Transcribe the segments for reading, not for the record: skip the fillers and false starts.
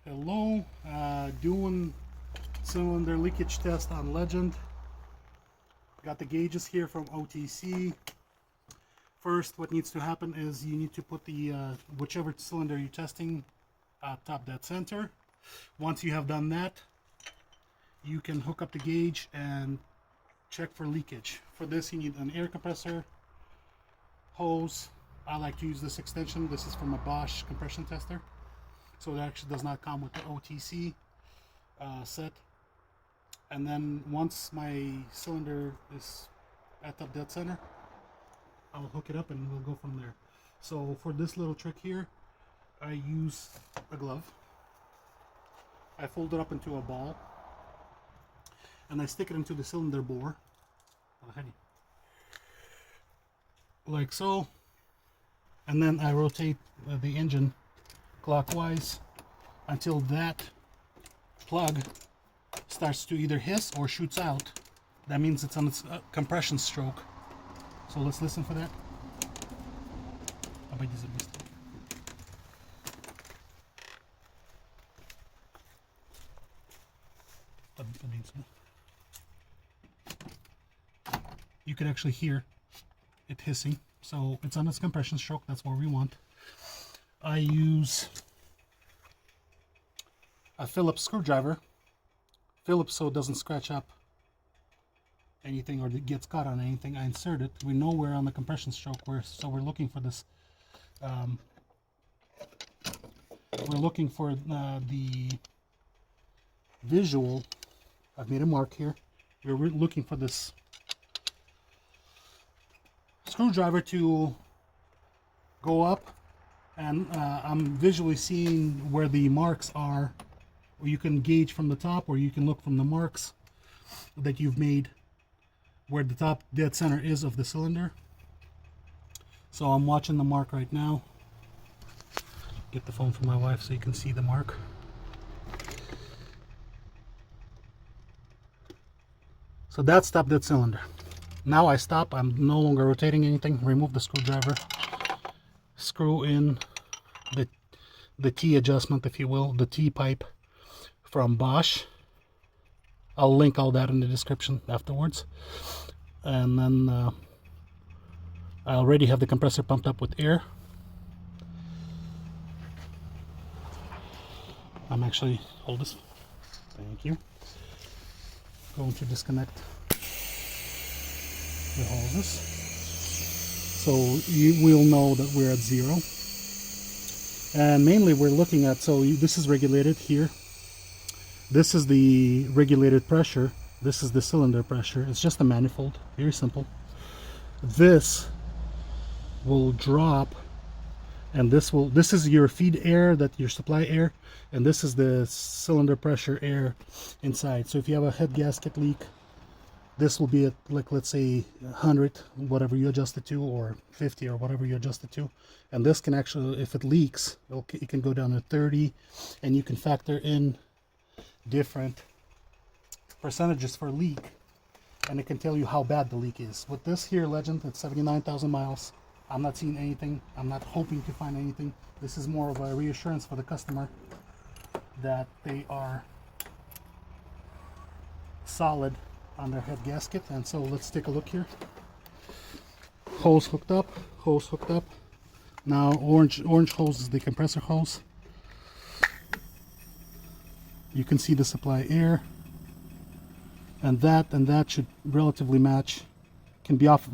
Hello, doing cylinder leakage test on Legend. Got the gauges here from OTC. First, what needs to happen is you need to put the whichever cylinder you're testing top dead center. Once you have done that, you can hook up the gauge and check for leakage. For this, you need an air compressor, hose. I like to use this extension. This is from a Bosch compression tester, so it actually does not come with the OTC set. And then once my cylinder is at top dead center, I'll hook it up and we'll go from there. So for this little trick here, I use a glove. I fold it up into a ball and I stick it into the cylinder bore like so, and then I rotate the engine clockwise until that plug starts to either hiss or shoots out. That means it's on its compression stroke. So let's listen for that. You can actually hear it hissing, so it's on its compression stroke. That's what we want. I use a Phillips screwdriver. Phillips, so it doesn't scratch up anything or it gets caught on anything. I insert it. We know we're on the compression stroke, so we're looking for this. We're looking for the visual. I've made a mark here. We're looking for this screwdriver to go up, and I'm visually seeing where the marks are, or you can gauge from the top, or you can look from the marks that you've made where the top dead center is of the cylinder. So I'm watching the mark right now. Get the phone from my wife so you can see the mark. So that's top dead cylinder. Now I stop. I'm no longer rotating anything. Remove the screwdriver. Screw in the T adjustment, if you will, the T pipe from Bosch. I'll link all that in the description afterwards. And then I already have the compressor pumped up with air. I'm actually, hold this. Thank you. Going to disconnect the hoses, so you will know that we're at 0. And mainly we're looking at, so this is regulated here. This is the regulated pressure. This is the cylinder pressure. It's just a manifold, very simple. This will drop, and this is your feed air, that your supply air, and this is the cylinder pressure air inside. So if you have a head gasket leak, this will be at, like, let's say 100, whatever you adjust it to, or 50 or whatever you adjust it to. And this can actually, if it leaks, it can go down to 30, and you can factor in different percentages for leak, and it can tell you how bad the leak is. With this here Legend, it's 79,000 miles. I'm not seeing anything. I'm not hoping to find anything. This is more of a reassurance for the customer that they are solid on their head gasket. And so let's take a look here. Hose hooked up, hose hooked up. Now orange hose is the compressor hose. You can see the supply air, and that should relatively match. Can be off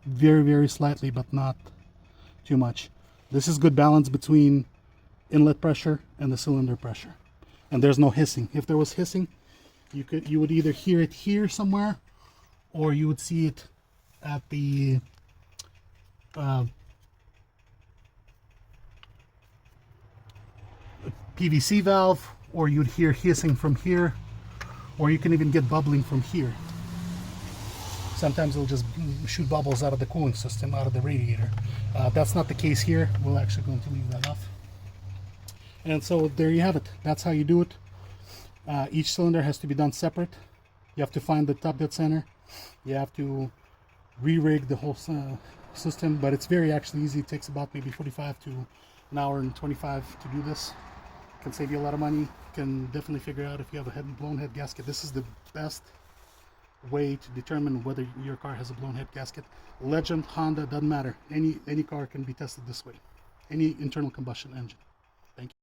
very, very slightly, but not too much. This is good balance between inlet pressure and the cylinder pressure, and there's no hissing. If there was hissing, you would either hear it here somewhere, or you would see it at the PVC valve, or you'd hear hissing from here, or you can even get bubbling from here. Sometimes it'll just shoot bubbles out of the cooling system, out of the radiator. That's not the case here. We're actually going to leave that off. And so there you have it. That's how you do it. Each cylinder has to be done separate. You have to find the top dead center. You have to re-rig the whole system, but it's very actually easy. It takes about maybe 45 to an hour and 25 to do this. Can save you a lot of money. Can definitely figure out if you have a blown head gasket. This is the best way to determine whether your car has a blown head gasket. Legend, Honda, doesn't matter. Any car can be tested this way. Any internal combustion engine. Thank you.